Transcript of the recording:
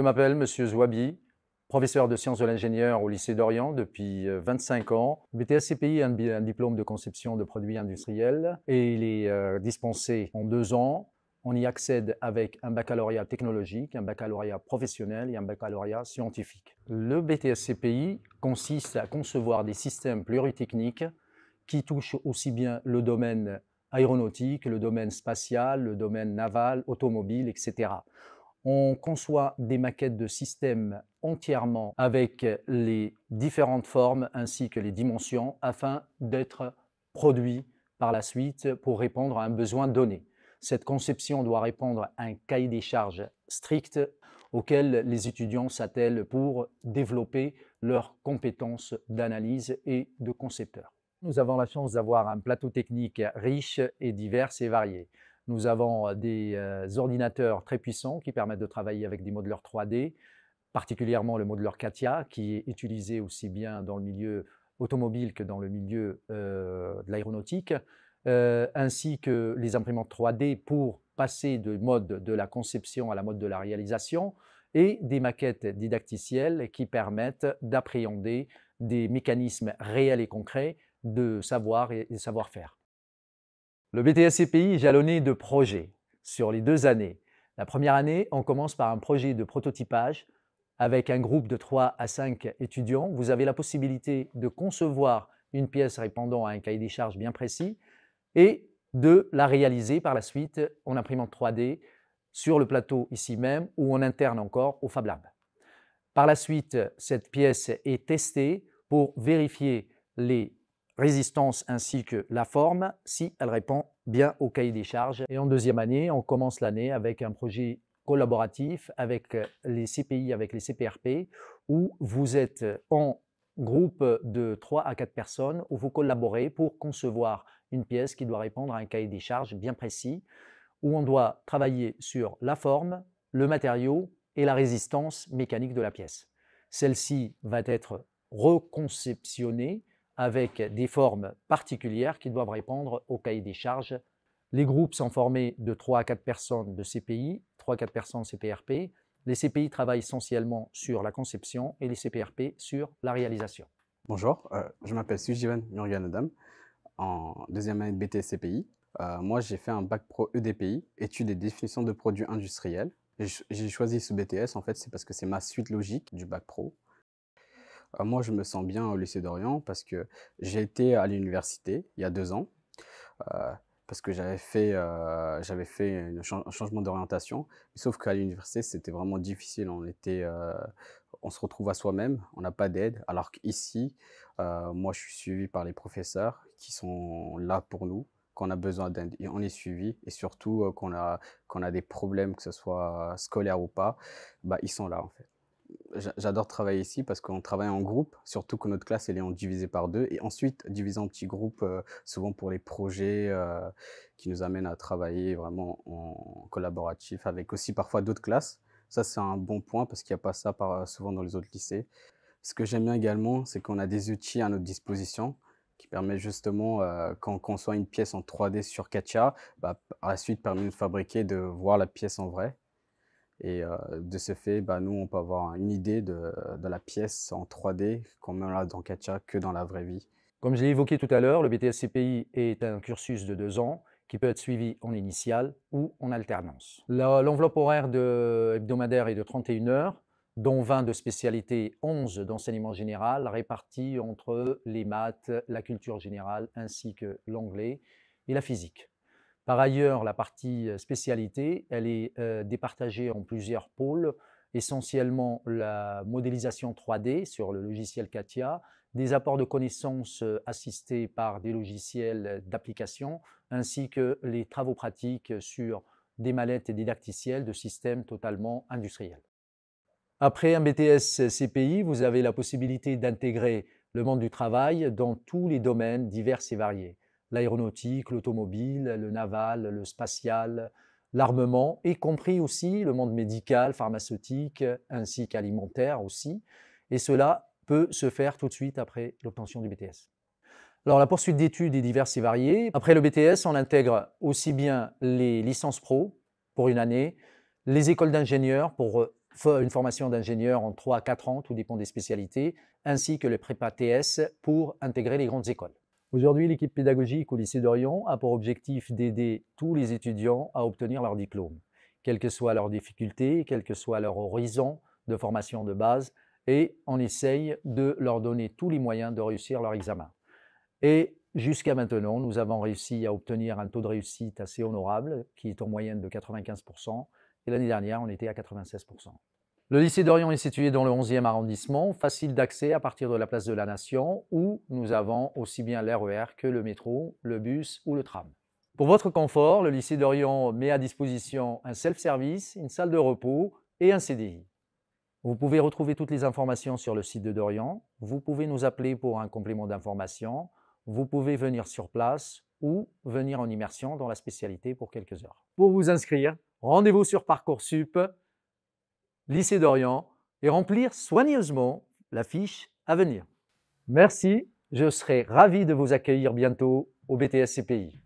m'appelle Monsieur Zouabi, professeur de sciences de l'ingénieur au lycée d'Orient depuis 25 ans. Le BTS CPI est un diplôme de conception de produits industriels et il est dispensé en 2 ans. On y accède avec un baccalauréat technologique, un baccalauréat professionnel et un baccalauréat scientifique. Le BTS CPI consiste à concevoir des systèmes pluritechniques qui touchent aussi bien le domaine aéronautique, le domaine spatial, le domaine naval, automobile, etc. On conçoit des maquettes de systèmes entièrement avec les différentes formes ainsi que les dimensions afin d'être produits par la suite pour répondre à un besoin donné. Cette conception doit répondre à un cahier des charges strict auquel les étudiants s'attellent pour développer leurs compétences d'analyse et de concepteur. Nous avons la chance d'avoir un plateau technique riche et divers et varié. Nous avons des ordinateurs très puissants qui permettent de travailler avec des modeleurs 3D, particulièrement le modeleur CATIA, qui est utilisé aussi bien dans le milieu automobile que dans le milieu de l'aéronautique, ainsi que les imprimantes 3D pour passer du mode de la conception à la mode de la réalisation, et des maquettes didacticielles qui permettent d'appréhender des mécanismes réels et concrets de savoir et de savoir-faire. Le BTS CPI est jalonné de projets sur les 2 années. La première année, on commence par un projet de prototypage avec un groupe de 3 à 5 étudiants. Vous avez la possibilité de concevoir une pièce répondant à un cahier des charges bien précis et de la réaliser par la suite en imprimante 3D sur le plateau ici même ou en interne encore au Fab Lab. Par la suite, cette pièce est testée pour vérifier les résistance ainsi que la forme, si elle répond bien au cahier des charges. Et en deuxième année, on commence l'année avec un projet collaboratif avec les CPI, avec les CPRP, où vous êtes en groupe de 3 à 4 personnes, où vous collaborez pour concevoir une pièce qui doit répondre à un cahier des charges bien précis, où on doit travailler sur la forme, le matériau et la résistance mécanique de la pièce. Celle-ci va être reconceptionnée avec des formes particulières qui doivent répondre au cahier des charges. Les groupes sont formés de 3 à 4 personnes de CPI, 3 à 4 personnes CPRP. Les CPI travaillent essentiellement sur la conception et les CPRP sur la réalisation. Bonjour, je m'appelle Sujivan Murganadam, en deuxième année de BTS CPI. Moi, j'ai fait un bac pro EDPI, études et définition de produits industriels. J'ai choisi ce BTS, en fait, c'est parce que c'est ma suite logique du bac pro. Moi, je me sens bien au lycée d'Orient parce que j'ai été à l'université il y a 2 ans, parce que j'avais fait un changement d'orientation. Sauf qu'à l'université, c'était vraiment difficile. On se retrouve à soi-même, on n'a pas d'aide. Alors qu'ici, moi, je suis suivi par les professeurs qui sont là pour nous. Quand on a besoin d'aide, et on est suivi. Et surtout, quand on a des problèmes, que ce soit scolaire ou pas, bah, ils sont là, en fait. J'adore travailler ici parce qu'on travaille en groupe, surtout que notre classe elle est en divisée par 2 et ensuite divisée en petits groupes, souvent pour les projets qui nous amènent à travailler vraiment en collaboratif avec aussi parfois d'autres classes. Ça, c'est un bon point parce qu'il n'y a pas ça souvent dans les autres lycées. Ce que j'aime bien également, c'est qu'on a des outils à notre disposition qui permettent justement, quand on conçoit une pièce en 3D sur CATIA, bah, par la suite permet de fabriquer, de voir la pièce en vrai. Et de ce fait, bah, nous, on peut avoir une idée de la pièce en 3D, comme on l'a dans CATIA, que dans la vraie vie. Comme je l'ai évoqué tout à l'heure, le BTS CPI est un cursus de 2 ans qui peut être suivi en initiale ou en alternance. L'enveloppe horaire hebdomadaire est de 31 heures, dont 20 de spécialité, 11 d'enseignement général, répartis entre les maths, la culture générale, ainsi que l'anglais et la physique. Par ailleurs, la partie spécialité, elle est départagée en plusieurs pôles, essentiellement la modélisation 3D sur le logiciel CATIA, des apports de connaissances assistés par des logiciels d'application, ainsi que les travaux pratiques sur des mallettes didacticielles de systèmes totalement industriels. Après un BTS CPI, vous avez la possibilité d'intégrer le monde du travail dans tous les domaines divers et variés. L'aéronautique, l'automobile, le naval, le spatial, l'armement, y compris aussi le monde médical, pharmaceutique, ainsi qu'alimentaire aussi. Et cela peut se faire tout de suite après l'obtention du BTS. Alors la poursuite d'études est diverse et variée. Après le BTS, on intègre aussi bien les licences pro pour une année, les écoles d'ingénieurs pour une formation d'ingénieur en 3 à 4 ans, tout dépend des spécialités, ainsi que le prépa TS pour intégrer les grandes écoles. Aujourd'hui, l'équipe pédagogique au lycée d'Orion a pour objectif d'aider tous les étudiants à obtenir leur diplôme, quelles que soient leurs difficultés, quel que soit leur horizon de formation de base, et on essaye de leur donner tous les moyens de réussir leur examen. Et jusqu'à maintenant, nous avons réussi à obtenir un taux de réussite assez honorable, qui est en moyenne de 95%, et l'année dernière, on était à 96%. Le lycée d'Orion est situé dans le 11e arrondissement, facile d'accès à partir de la place de la Nation, où nous avons aussi bien l'RER que le métro, le bus ou le tram. Pour votre confort, le lycée d'Orion met à disposition un self-service, une salle de repos et un CDI. Vous pouvez retrouver toutes les informations sur le site de Dorian, vous pouvez nous appeler pour un complément d'information, vous pouvez venir sur place ou venir en immersion dans la spécialité pour quelques heures. Pour vous inscrire, rendez-vous sur Parcoursup, lycée d'Orion, et remplir soigneusement la fiche à venir. Merci, je serai ravi de vous accueillir bientôt au BTS CPI.